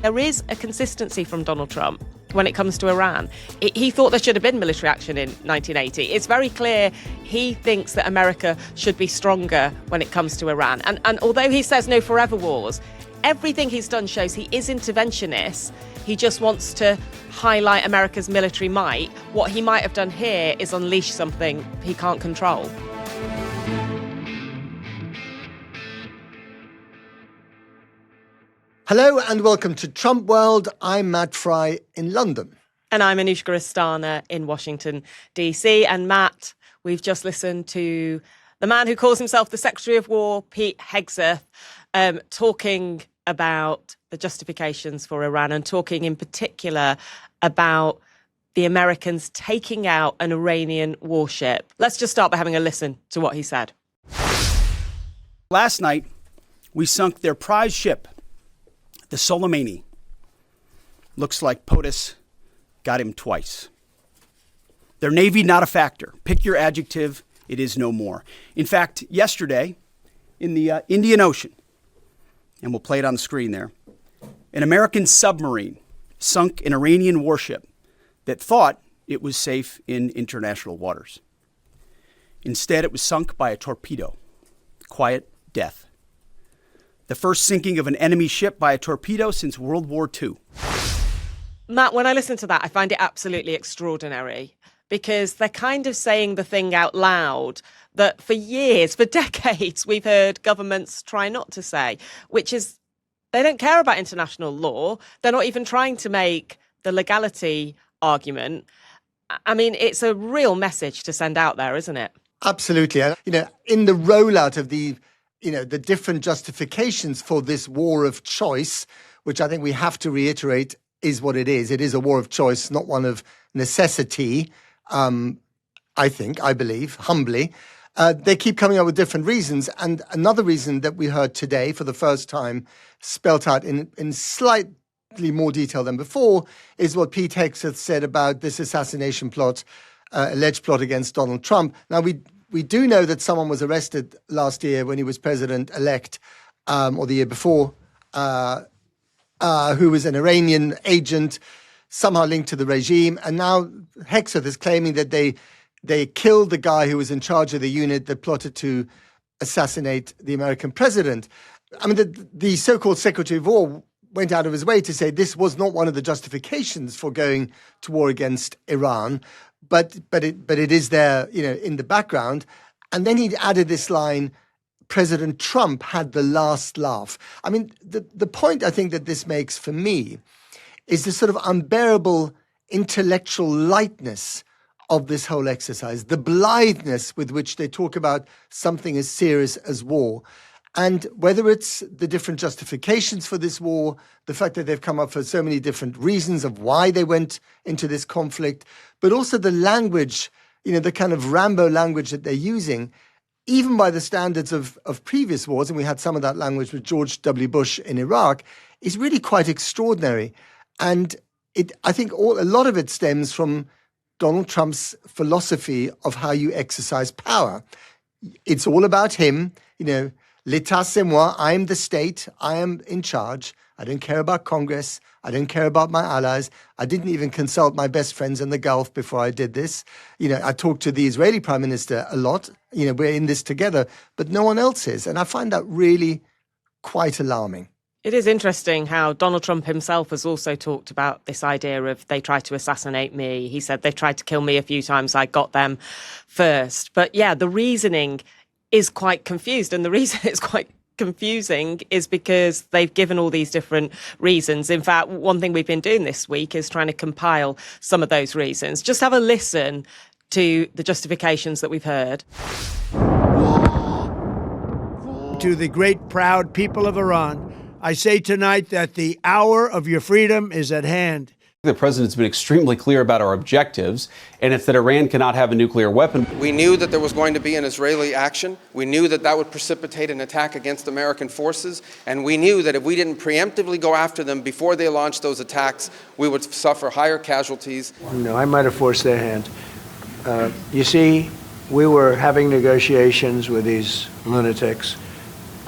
There is a consistency from Donald Trump when it comes to Iran. He thought there should have been military action in 1980. It's very clear he thinks that America should be stronger when it comes to Iran. And although he says no forever wars, everything he's done shows he is interventionist. He just wants to highlight America's military might. What he might have done here is unleash something he can't control. Hello and welcome to Trump World. I'm Matt Fry in London. And I'm Anushka Astana in Washington, D.C. And Matt, we've just listened to the man who calls himself the Secretary of War, Pete Hegseth, talking about the justifications for Iran and talking in particular about the Americans taking out an Iranian warship. Let's just start by having a listen to what he said. Last night, we sunk their prize ship, the Soleimani. Looks like POTUS got him twice. Their Navy, not a factor. Pick your adjective, it is no more. In fact, yesterday, in the Indian Ocean, and we'll play it on the screen there, an American submarine sunk an Iranian warship that thought it was safe in international waters. Instead, it was sunk by a torpedo. Quiet death. The first sinking of an enemy ship by a torpedo since World War II. Matt, when I listen to that, I find it absolutely extraordinary because they're kind of saying the thing out loud that for years, for decades, we've heard governments try not to say, which is they don't care about international law. They're not even trying to make the legality argument. I mean, it's a real message to send out there, isn't it? Absolutely. In the rollout of the different justifications for this war of choice, which I think we have to reiterate is what it is. It is a war of choice, not one of necessity, I believe, humbly. They keep coming up with different reasons. And another reason that we heard today for the first time spelt out in slightly more detail than before is what Pete Hegseth said about this assassination plot, alleged plot against Donald Trump. Now, we do know that someone was arrested last year when he was president-elect, or the year before, who was an Iranian agent, somehow linked to the regime. And now Hegseth is claiming that they killed the guy who was in charge of the unit that plotted to assassinate the American president. I mean, the so-called Secretary of War went out of his way to say this was not one of the justifications for going to war against Iran. But it is there, in the background. And then he added this line, President Trump had the last laugh. I mean, the point I think that this makes for me is the sort of unbearable intellectual lightness of this whole exercise, the blitheness with which they talk about something as serious as war. And whether it's the different justifications for this war, the fact that they've come up for so many different reasons of why they went into this conflict, but also the language, the kind of Rambo language that they're using, even by the standards of previous wars, and we had some of that language with George W. Bush in Iraq, is really quite extraordinary. And I think a lot of it stems from Donald Trump's philosophy of how you exercise power. It's all about him, L'État c'est moi, I am the state, I am in charge. I don't care about Congress. I don't care about my allies. I didn't even consult my best friends in the Gulf before I did this. I talked to the Israeli Prime Minister a lot. We're in this together, but no one else is. And I find that really quite alarming. It is interesting how Donald Trump himself has also talked about this idea of they tried to assassinate me. He said they've tried to kill me a few times. I got them first. But yeah, the reasoning is quite confused. And the reason it's quite confusing is because they've given all these different reasons. In fact, one thing we've been doing this week is trying to compile some of those reasons. Just have a listen to the justifications that we've heard. To the great, proud people of Iran, I say tonight that the hour of your freedom is at hand. The president's been extremely clear about our objectives, and it's that Iran cannot have a nuclear weapon. We knew that there was going to be an Israeli action. We knew that that would precipitate an attack against American forces. And we knew that if we didn't preemptively go after them before they launched those attacks, we would suffer higher casualties. I might have forced their hand. You see, we were having negotiations with these lunatics.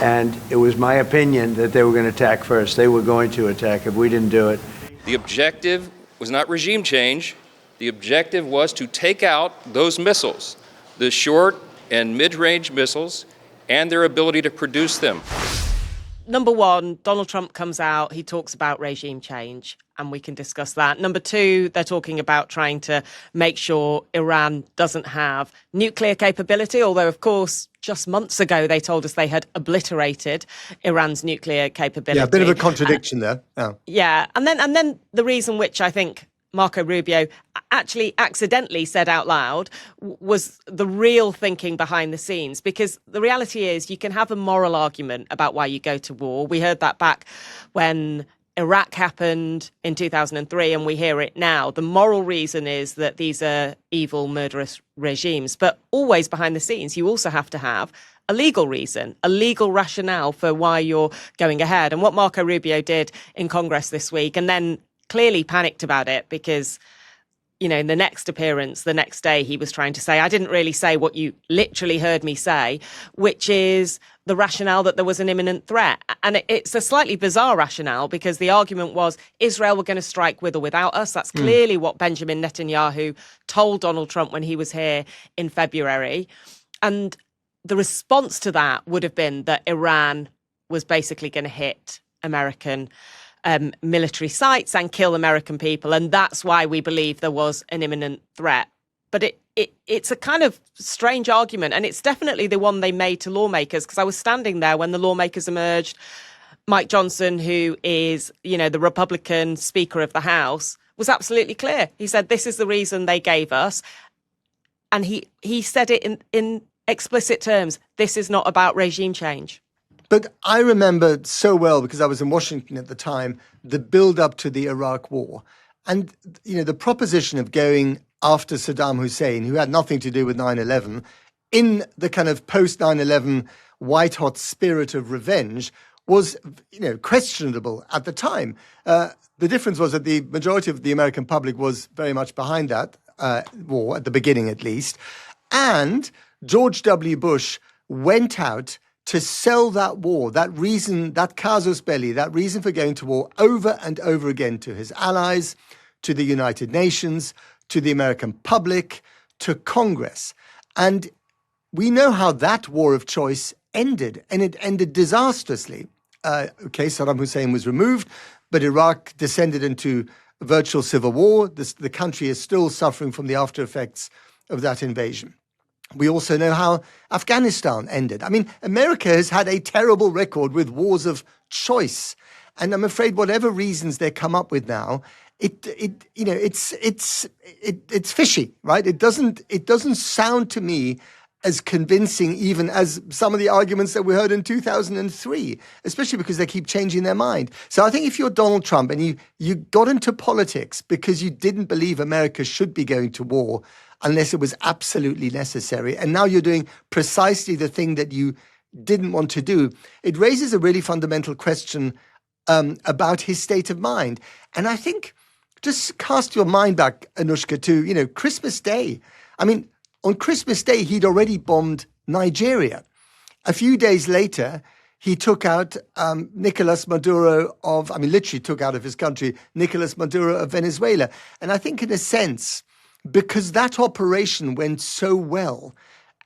And it was my opinion that they were going to attack first. They were going to attack if we didn't do it. The objective was not regime change. The objective was to take out those missiles, the short and mid-range missiles, and their ability to produce them. Number one, Donald Trump comes out, he talks about regime change, and we can discuss that. Number two, they're talking about trying to make sure Iran doesn't have nuclear capability, although, of course, just months ago they told us they had obliterated Iran's nuclear capability. Yeah, a bit of a contradiction there. Oh. Yeah, and then the reason which I think Marco Rubio actually accidentally said out loud was the real thinking behind the scenes, because the reality is you can have a moral argument about why you go to war. We heard that back when Iraq happened in 2003, and we hear it now. The moral reason is that these are evil, murderous regimes. But always behind the scenes, you also have to have a legal reason, a legal rationale for why you're going ahead. And what Marco Rubio did in Congress this week, and then clearly panicked about it because, you know, in the next appearance, the next day, he was trying to say, I didn't really say what you literally heard me say, which is the rationale that there was an imminent threat. And it's a slightly bizarre rationale because the argument was Israel were going to strike with or without us. That's clearly what Benjamin Netanyahu told Donald Trump when he was here in February. And the response to that would have been that Iran was basically going to hit American military sites and kill American people. And that's why we believe there was an imminent threat. But it's a kind of strange argument. And it's definitely the one they made to lawmakers, because I was standing there when the lawmakers emerged. Mike Johnson, who is, you know, the Republican Speaker of the House, was absolutely clear. He said, this is the reason they gave us. And he said it in explicit terms. This is not about regime change. But I remember so well, because I was in Washington at the time, the build-up to the Iraq War. And, you know, the proposition of going after Saddam Hussein, who had nothing to do with 9/11, in the kind of post-9/11 white-hot spirit of revenge was, you know, questionable at the time. The difference was that the majority of the American public was very much behind that war, at the beginning at least. And George W. Bush went out to sell that war, that reason, that casus belli, that reason for going to war over and over again to his allies, to the United Nations, to the American public, to Congress. And we know how that war of choice ended, and it ended disastrously. Saddam Hussein was removed, but Iraq descended into a virtual civil war. The country is still suffering from the after effects of that invasion. We also know how Afghanistan ended. I mean, America has had a terrible record with wars of choice. And I'm afraid whatever reasons they come up with now, it's fishy, right? It doesn't sound to me as convincing even as some of the arguments that we heard in 2003, especially because they keep changing their mind. So I think if you're Donald Trump and you got into politics because you didn't believe America should be going to war unless it was absolutely necessary, and now you're doing precisely the thing that you didn't want to do, it raises a really fundamental question about his state of mind. And I think, just cast your mind back, Anushka, to, you know, Christmas Day. I mean, on Christmas Day, he'd already bombed Nigeria. A few days later, he took out Nicolas Maduro literally took out of his country Nicolas Maduro of Venezuela. And I think in a sense, because that operation went so well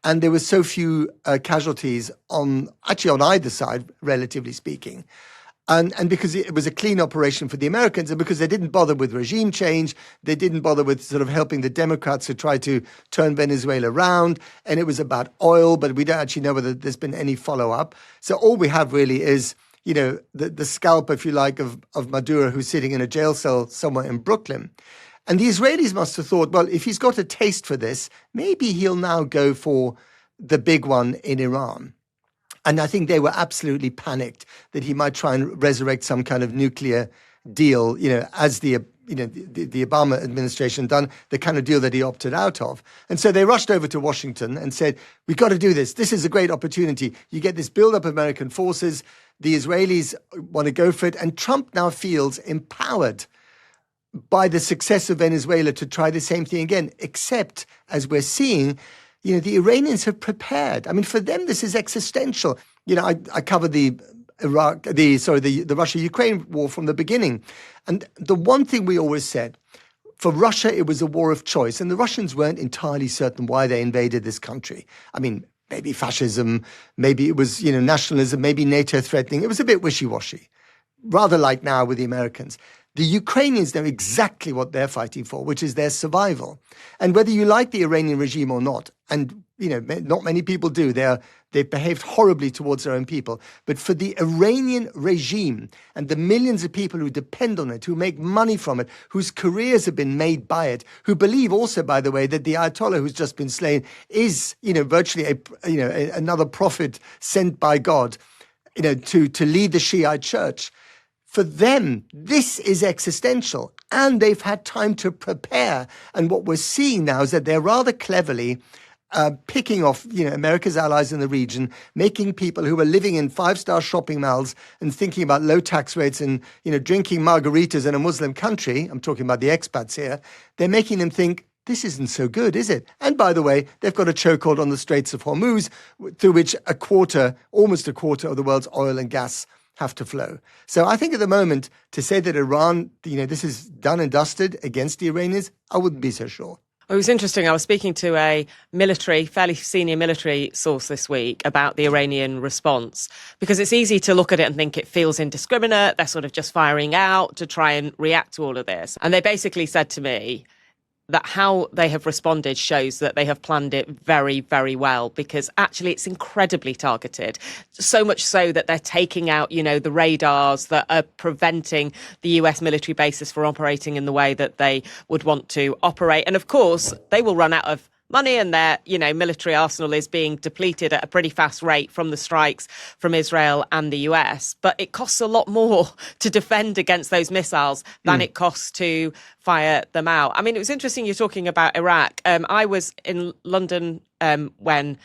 and there were so few casualties on either side, relatively speaking, and because it was a clean operation for the Americans, and because they didn't bother with regime change, they didn't bother with sort of helping the Democrats to try to turn Venezuela around, and it was about oil, but we don't actually know whether there's been any follow-up. So all we have really is, you know, the scalp, if you like, of Maduro, who's sitting in a jail cell somewhere in Brooklyn. And the Israelis must have thought, well, if he's got a taste for this, maybe he'll now go for the big one in Iran. And I think they were absolutely panicked that he might try and resurrect some kind of nuclear deal, you know, as the Obama administration done, the kind of deal that he opted out of. And so they rushed over to Washington and said, we've got to do this. This is a great opportunity. You get this build-up of American forces. The Israelis want to go for it. And Trump now feels empowered by the success of Venezuela to try the same thing again, except, as we're seeing, you know, the Iranians have prepared. I mean, for them, this is existential. I covered the Russia-Ukraine war from the beginning. And the one thing we always said, for Russia, it was a war of choice. And the Russians weren't entirely certain why they invaded this country. I mean, maybe fascism, maybe it was, nationalism, maybe NATO threatening. It was a bit wishy-washy, rather like now with the Americans. The Ukrainians know exactly what they're fighting for, which is their survival. And whether you like the Iranian regime or not, and not many people do, they've behaved horribly towards their own people. But for the Iranian regime and the millions of people who depend on it, who make money from it, whose careers have been made by it, who believe also, by the way, that the Ayatollah who's just been slain is, virtually another prophet sent by God, to lead the Shiite church. For them, this is existential, and they've had time to prepare. And what we're seeing now is that they're rather cleverly picking off, America's allies in the region, making people who are living in five-star shopping malls and thinking about low tax rates and, drinking margaritas in a Muslim country. I'm talking about the expats here. They're making them think, this isn't so good, is it? And by the way, they've got a chokehold on the Straits of Hormuz, through which almost a quarter of the world's oil and gas have to flow. So I think at the moment, to say that Iran, this is done and dusted against the Iranians, I wouldn't be so sure. It was interesting. I was speaking to a fairly senior military source this week about the Iranian response, because it's easy to look at it and think it feels indiscriminate. They're sort of just firing out to try and react to all of this. And they basically said to me that how they have responded shows that they have planned it very, very well, because actually it's incredibly targeted. So much so that they're taking out, the radars that are preventing the US military bases from operating in the way that they would want to operate. And of course, they will run out of money, and their, military arsenal is being depleted at a pretty fast rate from the strikes from Israel and the US. But it costs a lot more to defend against those missiles than it costs to fire them out. I mean, it was interesting you're talking about Iraq. I was in London when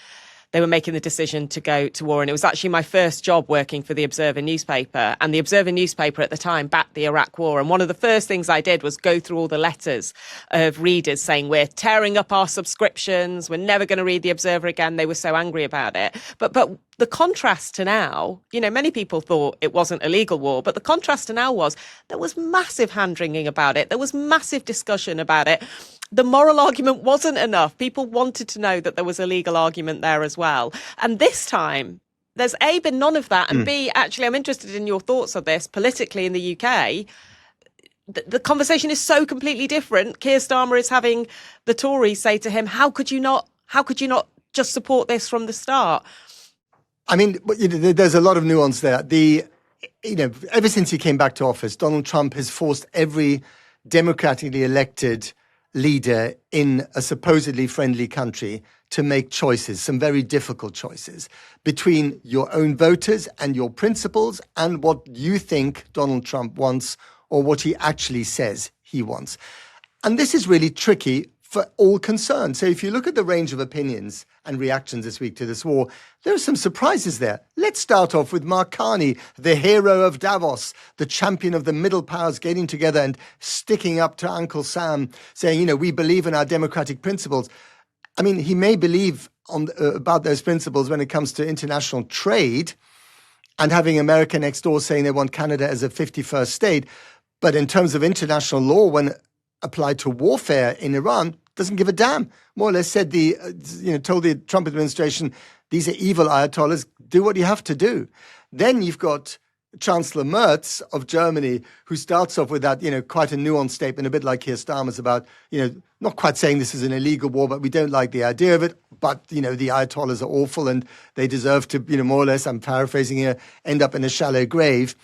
they were making the decision to go to war. And it was actually my first job working for the Observer newspaper. And the Observer newspaper at the time backed the Iraq war. And one of the first things I did was go through all the letters of readers saying, we're tearing up our subscriptions, we're never going to read the Observer again. They were so angry about it. But the contrast to now, many people thought it wasn't a legal war, but the contrast to now was there was massive hand-wringing about it. There was massive discussion about it. The moral argument wasn't enough. People wanted to know that there was a legal argument there as well. And this time, there's A, been none of that, and B, actually, I'm interested in your thoughts on this. Politically in the UK, the conversation is so completely different. Keir Starmer is having the Tories say to him, how could you not just support this from the start? I mean, there's a lot of nuance there. Ever since he came back to office, Donald Trump has forced every democratically elected leader in a supposedly friendly country to make choices, some very difficult choices, between your own voters and your principles and what you think Donald Trump wants or what he actually says he wants. And this is really tricky for all concerned. So if you look at the range of opinions and reactions this week to this war, there are some surprises there. Let's start off with Mark Carney, the hero of Davos, the champion of the middle powers getting together and sticking up to Uncle Sam, saying, we believe in our democratic principles. I mean, he may believe about those principles when it comes to international trade and having America next door saying they want Canada as a 51st state. But in terms of international law, when applied to warfare in Iran, doesn't give a damn. More or less said told the Trump administration, these are evil Ayatollahs, do what you have to do. Then you've got Chancellor Merz of Germany, who starts off with that, quite a nuanced statement, a bit like Keir Starmer's about, not quite saying this is an illegal war, but we don't like the idea of it. But, the Ayatollahs are awful and they deserve to, more or less, I'm paraphrasing here, end up in a shallow grave.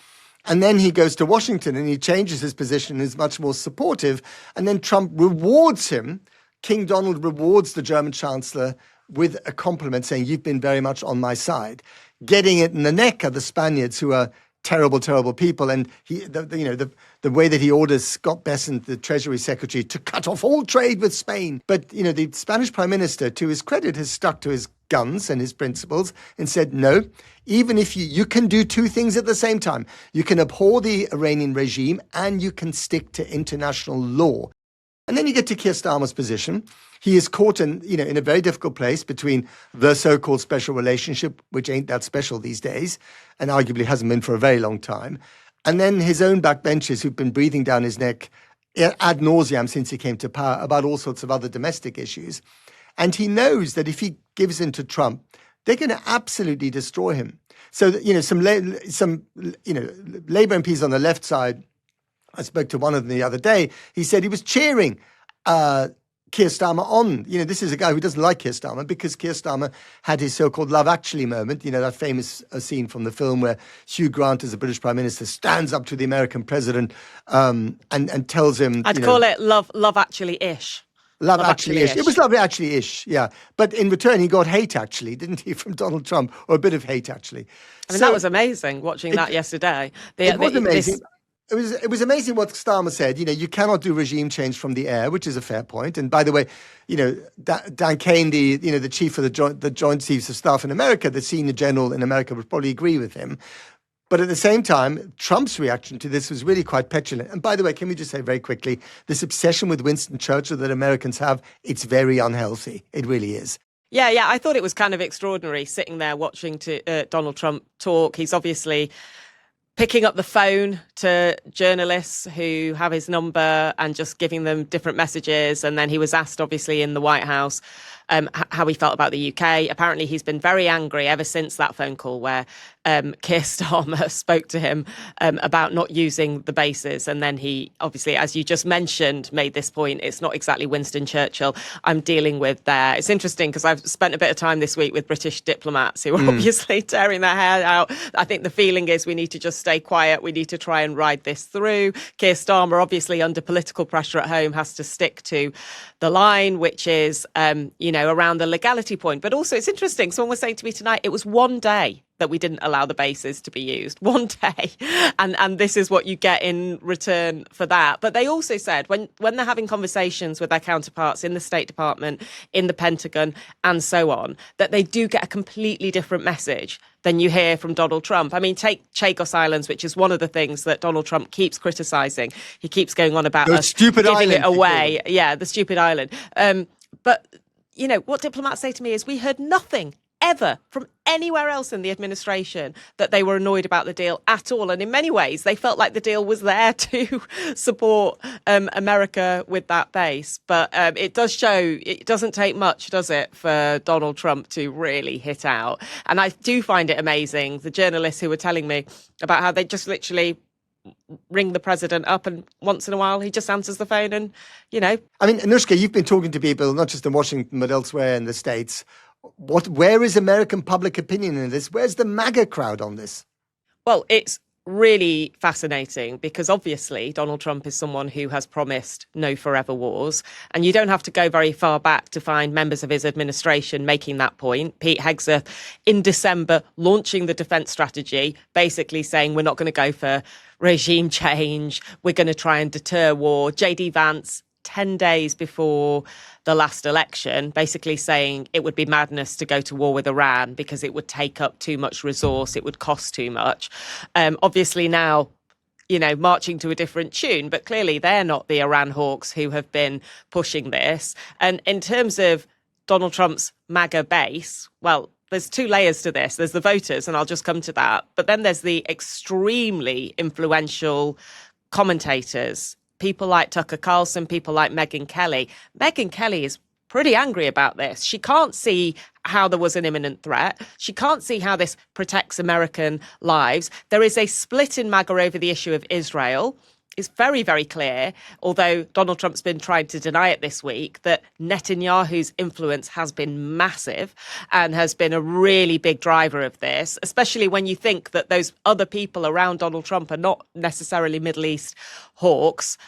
And then he goes to Washington and he changes his position and is much more supportive. And then Trump rewards him. King Donald rewards the German Chancellor with a compliment saying, you've been very much on my side. Getting it in the neck are the Spaniards, who are terrible, terrible people. And the way that he orders Scott Bessent, the Treasury Secretary, to cut off all trade with Spain. But, the Spanish Prime Minister, to his credit, has stuck to his guns and his principles and said, no, even if you can do two things at the same time. You can abhor the Iranian regime and you can stick to international law. And then you get to Keir Starmer's position. He is caught in a very difficult place between the so-called special relationship, which ain't that special these days, and arguably hasn't been for a very long time, and then his own backbenchers who've been breathing down his neck ad nauseam since he came to power about all sorts of other domestic issues. And he knows that if he gives in to Trump, they're going to absolutely destroy him. So, some Labour MPs on the left side, I spoke to one of them the other day, he said he was cheering Keir Starmer on. This is a guy who doesn't like Keir Starmer because Keir Starmer had his so-called Love Actually moment, that famous scene from the film where Hugh Grant as a British Prime Minister stands up to the American president and tells him... I'd call it Love Actually-ish. Love Actually-ish. It was Love Actually-ish, yeah. But in return, he got hate, actually, didn't he, from Donald Trump, or a bit of hate, actually. I mean, that was amazing, watching that yesterday. It was amazing. It was amazing what Starmer said. You cannot do regime change from the air, which is a fair point. And by the way, Dan Kane, the chief of the Joint Chiefs of Staff in America, the senior general in America, would probably agree with him. But at the same time, Trump's reaction to this was really quite petulant. And by the way, can we just say very quickly, this obsession with Winston Churchill that Americans have, it's very unhealthy. It really is. Yeah, I thought it was kind of extraordinary sitting there watching Donald Trump talk. He's obviously picking up the phone to journalists who have his number and just giving them different messages. And then he was asked, obviously, in the White House how he felt about the UK. Apparently, he's been very angry ever since that phone call where Keir Starmer spoke to him about not using the bases. And then he, obviously, as you just mentioned, made this point, it's not exactly Winston Churchill I'm dealing with there. It's interesting because I've spent a bit of time this week with British diplomats who are obviously tearing their hair out. I think the feeling is we need to just stay quiet. We need to try and ride this through. Keir Starmer, obviously under political pressure at home, has to stick to the line, which is, around the legality point. But also it's interesting. Someone was saying to me tonight, it was one day that we didn't allow the bases to be used. One day. And this is what you get in return for that. But they also said when they're having conversations with their counterparts in the State Department, in the Pentagon, and so on, that they do get a completely different message than you hear from Donald Trump. I mean, take Chagos Islands, which is one of the things that Donald Trump keeps criticising. He keeps going on about us stupid giving island, it away. Yeah, the stupid island. But, what diplomats say to me is we heard nothing ever from anywhere else in the administration that they were annoyed about the deal at all. And in many ways, they felt like the deal was there to support America with that base. But it does show it doesn't take much, does it, for Donald Trump to really hit out. And I do find it amazing, the journalists who were telling me about how they just literally ring the president up and once in a while he just answers the phone and, I mean, Anushka, you've been talking to people, not just in Washington, but elsewhere in the States. Where is American public opinion in this? Where's the MAGA crowd on this? Well, it's really fascinating because obviously Donald Trump is someone who has promised no forever wars. And you don't have to go very far back to find members of his administration making that point. Pete Hegseth in December launching the defence strategy, basically saying we're not going to go for regime change. We're going to try and deter war. J.D. Vance 10 days before the last election, basically saying it would be madness to go to war with Iran because it would take up too much resource, it would cost too much. Obviously now, marching to a different tune, but clearly they're not the Iran hawks who have been pushing this. And in terms of Donald Trump's MAGA base, well, there's two layers to this. There's the voters, and I'll just come to that. But then there's the extremely influential commentators, people like Tucker Carlson, people like Megyn Kelly. Megyn Kelly is pretty angry about this. She can't see how there was an imminent threat. She can't see how this protects American lives. There is a split in MAGA over the issue of Israel. It's very, very clear, although Donald Trump's been trying to deny it this week, that Netanyahu's influence has been massive and has been a really big driver of this, especially when you think that those other people around Donald Trump are not necessarily Middle East hawks.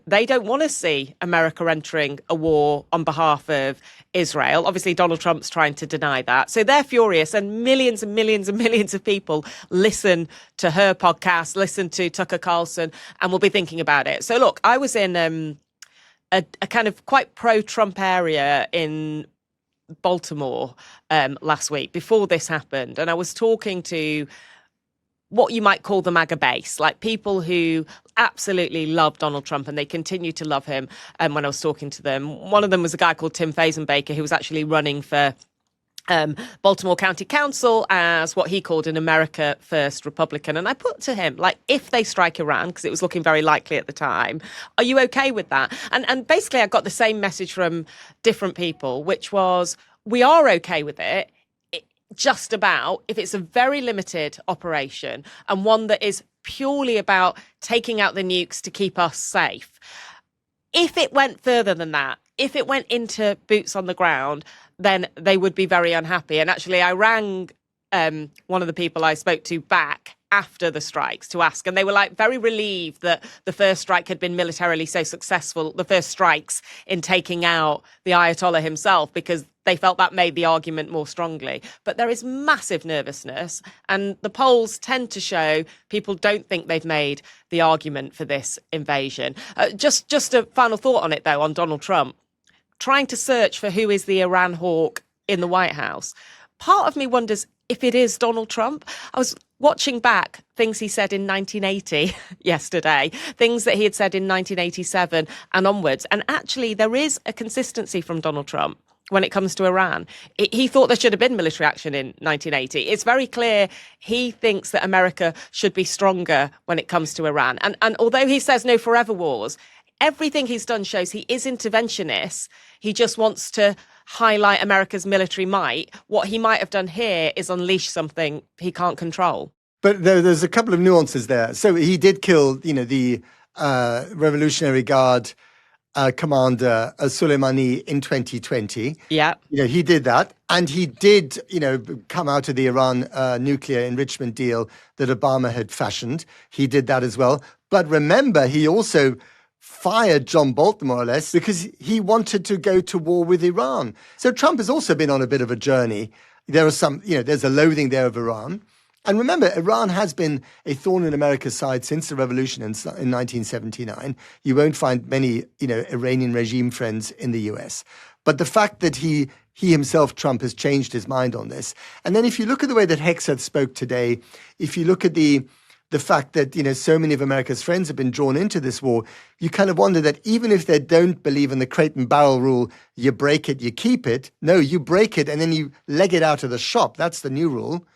They don't want to see America entering a war on behalf of Israel. Obviously, Donald Trump's trying to deny that. So they're furious, and millions and millions and millions of people listen to her podcast, listen to Tucker Carlson, and will be thinking about it. So look, I was in a kind of quite pro-Trump area in Baltimore last week before this happened, and I was talking to what you might call the MAGA base, like people who absolutely love Donald Trump, and they continue to love him. When I was talking to them, one of them was a guy called Tim Fazenbaker, who was actually running for Baltimore County Council as what he called an America First Republican. And I put to him, like, if they strike Iran, because it was looking very likely at the time, are you okay with that? And basically I got the same message from different people, which was, we are okay with it, just about if it's a very limited operation and one that is purely about taking out the nukes to keep us safe. If it went further than that, if it went into boots on the ground, then they would be very unhappy. And actually, I rang one of the people I spoke to back after the strikes to ask, and they were like very relieved that the first strike had been militarily so successful, the first strikes in taking out the Ayatollah himself, because they felt that made the argument more strongly. But there is massive nervousness, and the polls tend to show people don't think they've made the argument for this invasion. Just a final thought on it, though, on Donald Trump. Trying to search for who is the Iran hawk in the White House. Part of me wonders if it is Donald Trump. I was watching back things he said in 1980 yesterday, things that he had said in 1987 and onwards. And actually, there is a consistency from Donald Trump when it comes to Iran. He thought there should have been military action in 1980. It's very clear he thinks that America should be stronger when it comes to Iran. And although he says no forever wars, everything he's done shows he is interventionist. He just wants to highlight America's military might. What he might have done here is unleash something he can't control. But there's a couple of nuances there. So he did kill, the Revolutionary Guard commander Soleimani in 2020. Yeah. He did that. And he did, come out of the Iran nuclear enrichment deal that Obama had fashioned. He did that as well. But remember, he also fired John Bolton, more or less, because he wanted to go to war with Iran. So Trump has also been on a bit of a journey. There are some, there's a loathing there of Iran. And remember, Iran has been a thorn in America's side since the revolution in 1979. You won't find many, Iranian regime friends in the US. But the fact that he himself, Trump, has changed his mind on this. And then if you look at the way that Hegseth spoke today, if you look at the fact that, so many of America's friends have been drawn into this war, you kind of wonder that even if they don't believe in the crate and barrel rule, you break it, you keep it. No, you break it and then you leg it out of the shop. That's the new rule.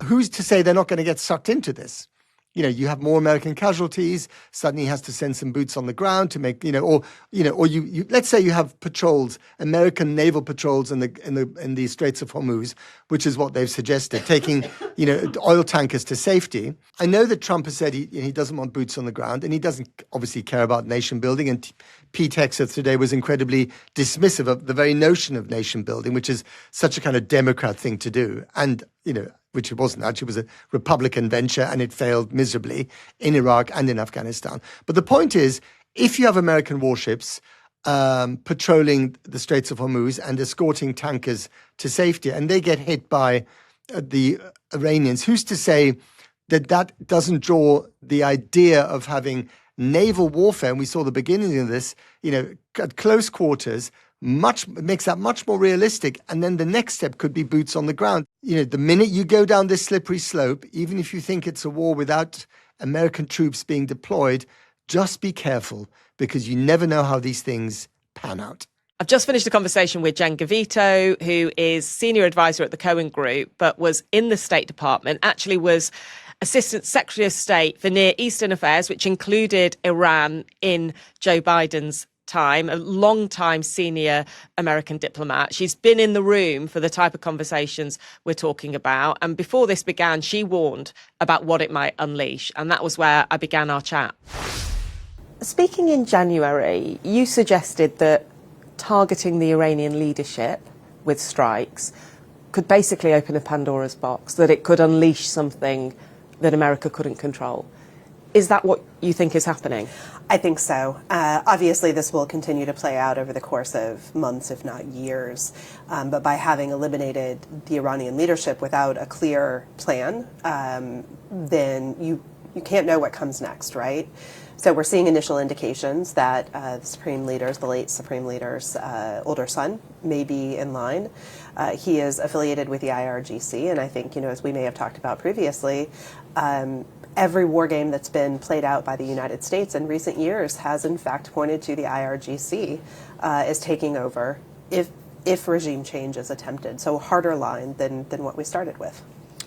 Who's to say they're not going to get sucked into this? You have more American casualties. Suddenly he has to send some boots on the ground to make, or you let's say you have patrols, American naval patrols in the Straits of Hormuz, which is what they've suggested, taking, oil tankers to safety. I know that Trump has said he doesn't want boots on the ground, and he doesn't obviously care about nation building. And Pete Hegseth today was incredibly dismissive of the very notion of nation building, which is such a kind of Democrat thing to do. And, which it wasn't actually, it was a Republican venture, and it failed miserably in Iraq and in Afghanistan. But the point is, if you have American warships patrolling the Straits of Hormuz and escorting tankers to safety, and they get hit by the Iranians, who's to say that doesn't draw the idea of having naval warfare? And we saw the beginning of this, at close quarters, makes that much more realistic. And then the next step could be boots on the ground. The minute you go down this slippery slope, even if you think it's a war without American troops being deployed, just be careful, because you never know how these things pan out. I've just finished a conversation with Jen Gavito, who is senior advisor at the Cohen Group, but was in the State Department, actually was Assistant Secretary of State for Near Eastern Affairs, which included Iran in Joe Biden's time, a long-time senior American diplomat. She's been in the room for the type of conversations we're talking about. And before this began, she warned about what it might unleash. And that was where I began our chat. Speaking in January, you suggested that targeting the Iranian leadership with strikes could basically open a Pandora's box, that it could unleash something that America couldn't control. Is that what you think is happening? I think so. Obviously, this will continue to play out over the course of months, if not years. But by having eliminated the Iranian leadership without a clear plan, then you can't know what comes next, right? So we're seeing initial indications that the Supreme Leader's, the late Supreme Leader's older son may be in line. He is affiliated with the IRGC, and I think, as we may have talked about previously, every war game that's been played out by the United States in recent years has in fact pointed to the IRGC as taking over if regime change is attempted. So a harder line than what we started with.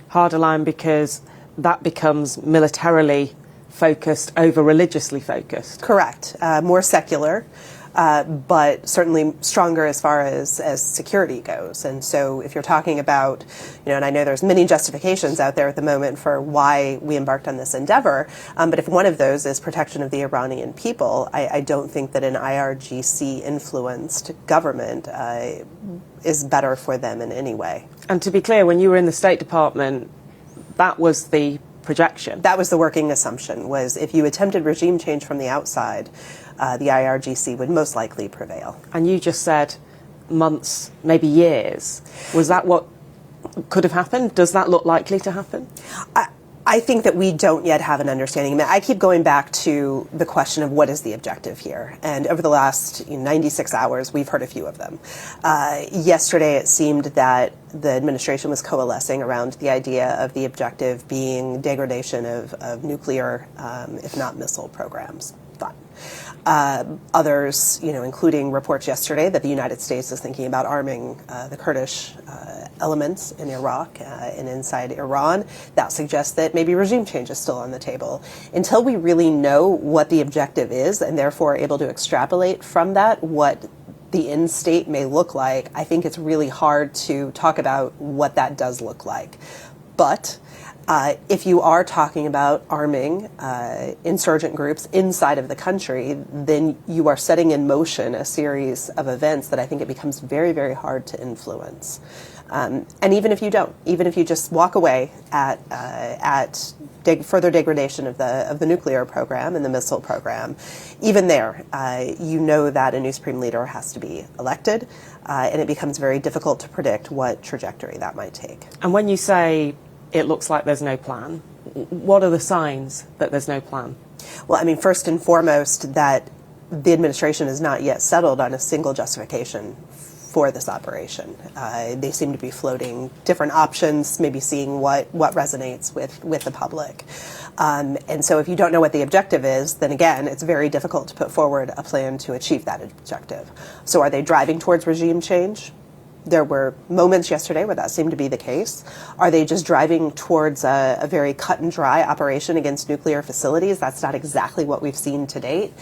Harder line because that becomes militarily focused over religiously focused. Correct. More secular, but certainly stronger as far as security goes. And so if you're talking about, and I know there's many justifications out there at the moment for why we embarked on this endeavor, but if one of those is protection of the Iranian people, I don't think that an IRGC-influenced government is better for them in any way. And to be clear, when you were in the State Department, that was the projection. That was the working assumption, was if you attempted regime change from the outside, the IRGC would most likely prevail. And you just said months, maybe years. Was that what could have happened? Does that look likely to happen? I think that we don't yet have an understanding. I keep going back to the question of what is the objective here. And over the last 96 hours, we've heard a few of them. Yesterday, it seemed that the administration was coalescing around the idea of the objective being degradation of nuclear, if not missile programs. Fine. Others, including reports yesterday that the United States is thinking about arming the Kurdish elements in Iraq and inside Iran. That suggests that maybe regime change is still on the table. Until we really know what the objective is and therefore are able to extrapolate from that what the end state may look like, I think it's really hard to talk about what that does look like. But if you are talking about arming insurgent groups inside of the country, then you are setting in motion a series of events that I think it becomes very, very hard to influence. And even if you don't, even if you just walk away at further degradation of the nuclear program and the missile program, even there, you know that a new Supreme Leader has to be elected, and it becomes very difficult to predict what trajectory that might take. And when you say it looks like there's no plan, what are the signs that there's no plan? Well, first and foremost, that the administration is not yet settled on a single justification for this operation. They seem to be floating different options, maybe seeing what resonates with the public. And so if you don't know what the objective is, then again, it's very difficult to put forward a plan to achieve that objective. So are they driving towards regime change? There were moments yesterday where that seemed to be the case. Are they just driving towards a very cut and dry operation against nuclear facilities? That's not exactly what we've seen to date.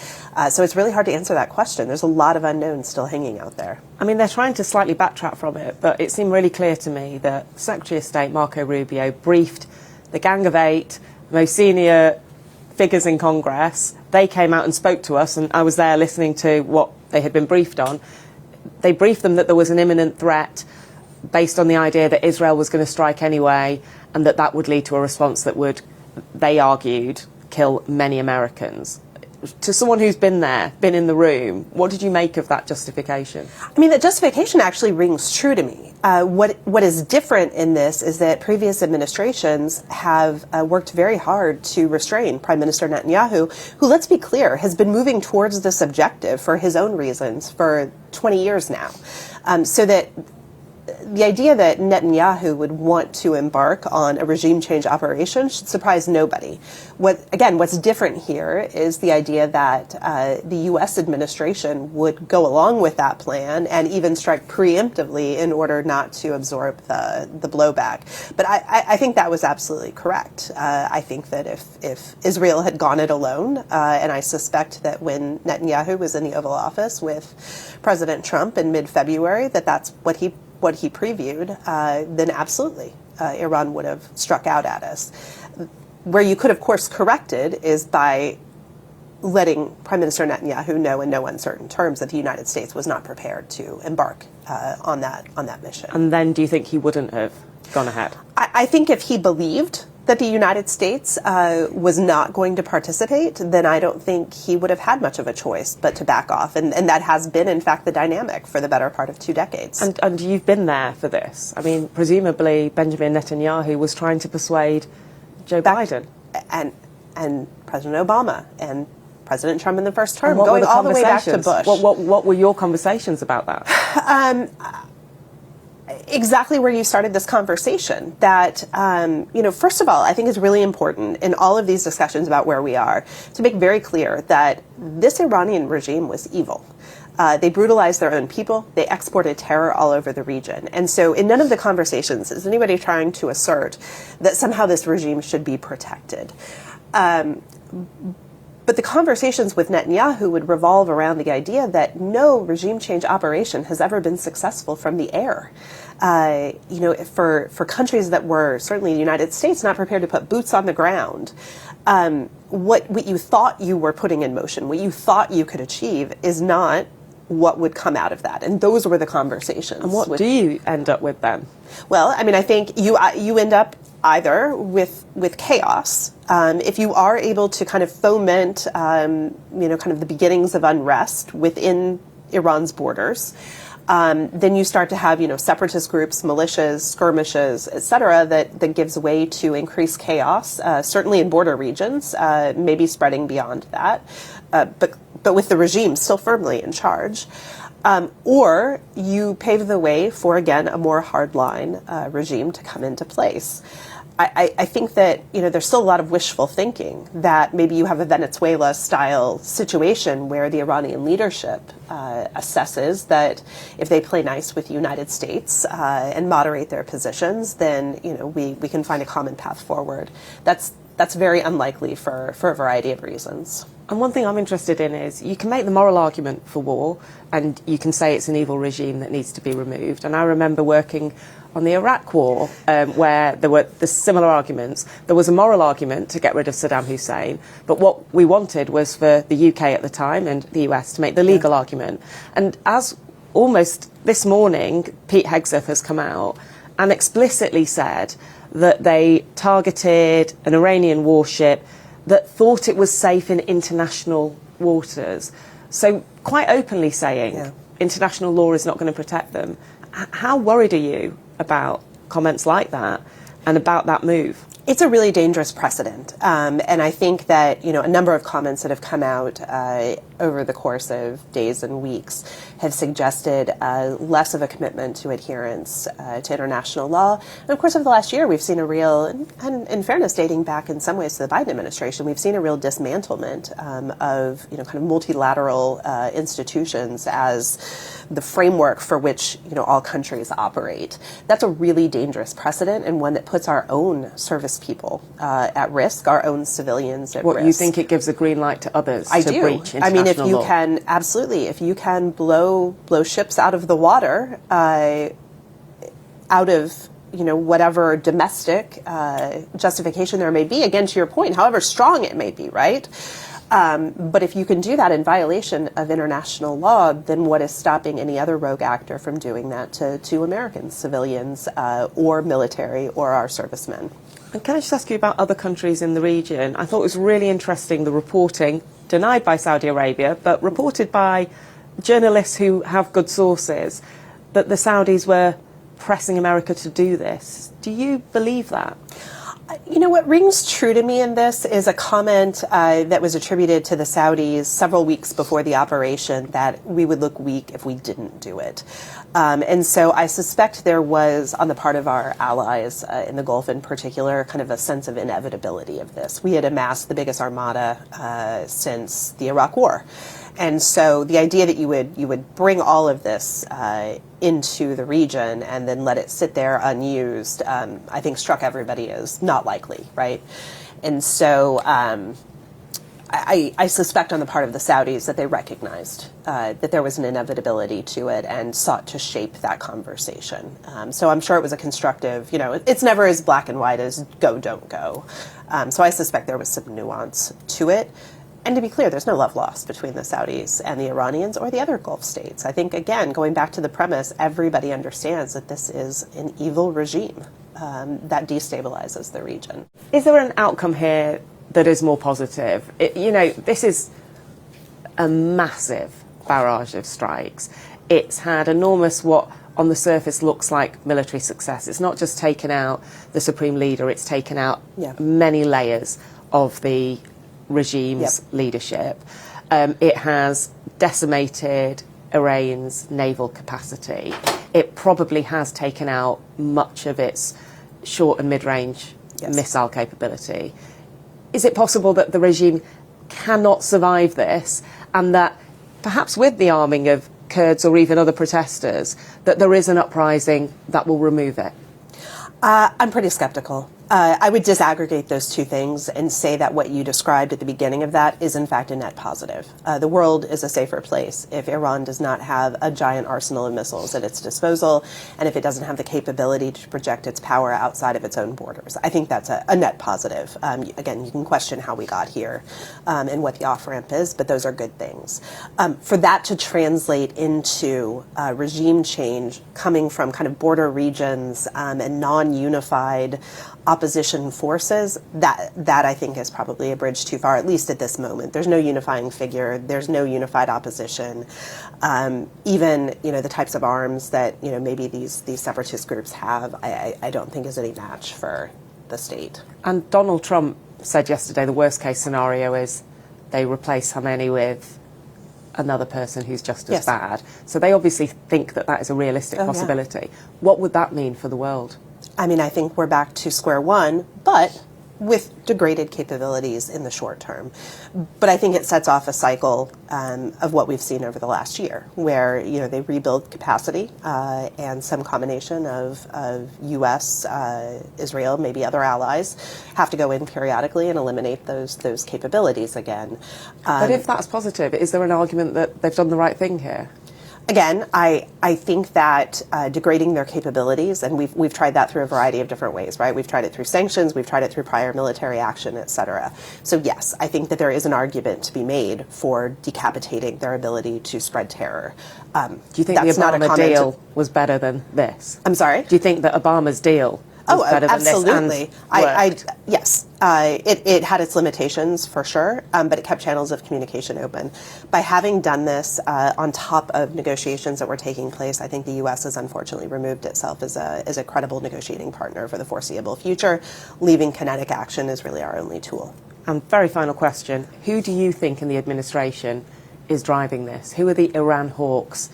So it's really hard to answer that question. There's a lot of unknowns still hanging out there. They're trying to slightly backtrack from it, but it seemed really clear to me that Secretary of State Marco Rubio briefed the Gang of Eight, most senior figures in Congress. They came out and spoke to us, and I was there listening to what they had been briefed on. They briefed them that there was an imminent threat based on the idea that Israel was going to strike anyway, and that would lead to a response that would, they argued, kill many Americans. To someone who's been there, been in the room, what did you make of that justification? The justification actually rings true to me. What is different in this is that previous administrations have worked very hard to restrain Prime Minister Netanyahu, who, let's be clear, has been moving towards this objective for his own reasons for 20 years now. So that the idea that Netanyahu would want to embark on a regime change operation should surprise nobody. What's different here is the idea that the U.S. administration would go along with that plan and even strike preemptively in order not to absorb the blowback. But I think that was absolutely correct. I think that if Israel had gone it alone, and I suspect that when Netanyahu was in the Oval Office with President Trump in mid-February, that's what he previewed, then absolutely Iran would have struck out at us. Where you could, of course, correct it is by letting Prime Minister Netanyahu know in no uncertain terms that the United States was not prepared to embark on that mission. And then do you think he wouldn't have gone ahead? I think if he believed that the United States was not going to participate, then I don't think he would have had much of a choice but to back off. And that has been, in fact, the dynamic for the better part of 2 decades. And you've been there for this. Presumably Benjamin Netanyahu was trying to persuade Joe Biden. And President Obama and President Trump in the first term, And what were going all the way back to conversations? Bush. What were your conversations about that? Exactly where you started this conversation, that, first of all, I think it's really important in all of these discussions about where we are to make very clear that this Iranian regime was evil. They brutalized their own people. They exported terror all over the region. And so in none of the conversations is anybody trying to assert that somehow this regime should be protected. But the conversations with Netanyahu would revolve around the idea that no regime change operation has ever been successful from the air. For countries that were, certainly the United States, not prepared to put boots on the ground, what you thought you were putting in motion, what you thought you could achieve, is not what would come out of that. And those were the conversations. And what do you end up with then? Well, I mean, I think you end up either with chaos. If you are able to kind of foment, kind of the beginnings of unrest within Iran's borders, then you start to have, separatist groups, militias, skirmishes, et cetera, that gives way to increased chaos, certainly in border regions, maybe spreading beyond that, but with the regime still firmly in charge. Or you pave the way for, again, a more hardline regime to come into place. I think that, there's still a lot of wishful thinking that maybe you have a Venezuela-style situation where the Iranian leadership assesses that if they play nice with the United States and moderate their positions, then, we can find a common path forward. That's very unlikely for a variety of reasons. And one thing I'm interested in is you can make the moral argument for war and you can say it's an evil regime that needs to be removed. And I remember working on the Iraq War, where there were the similar arguments. There was a moral argument to get rid of Saddam Hussein, but what we wanted was for the UK at the time and the US to make the legal argument. And as almost this morning, Pete Hegseth has come out and explicitly said that they targeted an Iranian warship that thought it was safe in international waters. So quite openly saying international law is not going to protect them. How worried are you about comments like that and about that move? It's a really dangerous precedent. And I think that, a number of comments that have come out over the course of days and weeks have suggested less of a commitment to adherence to international law. And of course, over the last year, we've seen a real, and in fairness, dating back in some ways to the Biden administration, we've seen a real dismantlement of, kind of multilateral institutions as the framework for which, all countries operate. That's a really dangerous precedent and one that puts our own service people at risk, our own civilians at risk. What, you think it gives a green light to others to breach international law? I mean, if you can, absolutely, if you can blow ships out of the water, out of, whatever domestic justification there may be, again, to your point, however strong it may be, right? But if you can do that in violation of international law, then what is stopping any other rogue actor from doing that to American civilians or military or our servicemen? And can I just ask you about other countries in the region? I thought it was really interesting, the reporting, denied by Saudi Arabia, but reported by journalists who have good sources, that the Saudis were pressing America to do this. Do you believe that? What rings true to me in this is a comment that was attributed to the Saudis several weeks before the operation that we would look weak if we didn't do it. And so I suspect there was, on the part of our allies in the Gulf in particular, kind of a sense of inevitability of this. We had amassed the biggest armada since the Iraq War. And so the idea that you would bring all of this into the region and then let it sit there unused, I think struck everybody as not likely, right? And so I suspect on the part of the Saudis that they recognized that there was an inevitability to it and sought to shape that conversation. So I'm sure it was a constructive, it's never as black and white as go, don't go. So I suspect there was some nuance to it. And to be clear, there's no love lost between the Saudis and the Iranians or the other Gulf states. I think, again, going back to the premise, everybody understands that this is an evil regime that destabilizes the region. Is there an outcome here that is more positive? This is a massive barrage of strikes. It's had enormous, what on the surface looks like military success. It's not just taken out the supreme leader, it's taken out many layers of the regime's leadership. It has decimated Iran's naval capacity. It probably has taken out much of its short and mid-range missile capability. Is it possible that the regime cannot survive this, and that perhaps with the arming of Kurds or even other protesters, that there is an uprising that will remove it? I'm pretty skeptical. I would disaggregate those two things and say that what you described at the beginning of that is in fact a net positive. The world is a safer place if Iran does not have a giant arsenal of missiles at its disposal, and if it doesn't have the capability to project its power outside of its own borders. I think that's a net positive. Again, you can question how we got here and what the off-ramp is, but those are good things. For that to translate into regime change coming from kind of border regions and non-unified opposition forces, that I think is probably a bridge too far, at least at this moment. There's no unifying figure. There's no unified opposition. Even, the types of arms that, maybe these separatist groups have, I don't think is any match for the state. And Donald Trump said yesterday the worst case scenario is they replace Khamenei with another person who's just as bad. So they obviously think that is a realistic possibility. Yeah. What would that mean for the world? I mean, I think we're back to square one, but with degraded capabilities in the short term. But I think it sets off a cycle of what we've seen over the last year, where they rebuild capacity and some combination of U.S., Israel, maybe other allies have to go in periodically and eliminate those capabilities again. But if that's positive, is there an argument that they've done the right thing here? Again, I think that degrading their capabilities, and we've tried that through a variety of different ways, right? We've tried it through sanctions, we've tried it through prior military action, et cetera. So yes, I think that there is an argument to be made for decapitating their ability to spread terror. Do you think the Obama deal was better than this? I'm sorry? Do you think that Obama's deal was better absolutely. than this? Yes. It had its limitations for sure, but it kept channels of communication open. By having done this on top of negotiations that were taking place, I think the U.S. has unfortunately removed itself as a credible negotiating partner for the foreseeable future. Leaving kinetic action is really our only tool. And very final question, who do you think in the administration is driving this? Who are the Iran hawks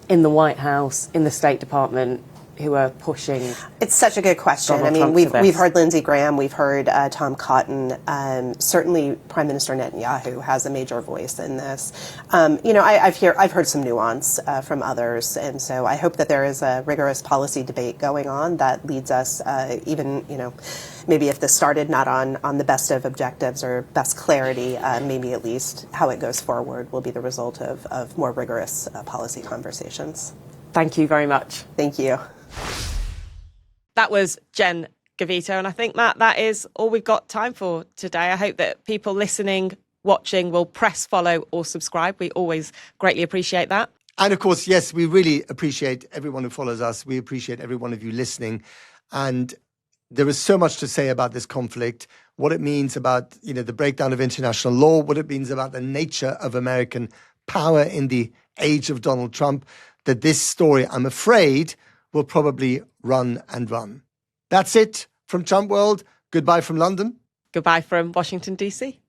in the White House, in the State Department, who are pushing? It's such a good question. Donald I mean, Trump we've heard Lindsey Graham, we've heard Tom Cotton. Certainly, Prime Minister Netanyahu has a major voice in this. I've heard some nuance from others, and so I hope that there is a rigorous policy debate going on that leads us, maybe if this started not on the best of objectives or best clarity, maybe at least how it goes forward will be the result of more rigorous policy conversations. Thank you very much. Thank you. That was Jen Gavito, and I think that is all we've got time for today. I hope that people listening, watching will press follow or subscribe. We always greatly appreciate that. And of course, yes, we really appreciate everyone who follows us. We appreciate every one of you listening. And there is so much to say about this conflict, what it means about, the breakdown of international law, what it means about the nature of American power in the age of Donald Trump, that this story, I'm afraid, will probably run and run. That's it from Trump World. Goodbye from London. Goodbye from Washington, D.C.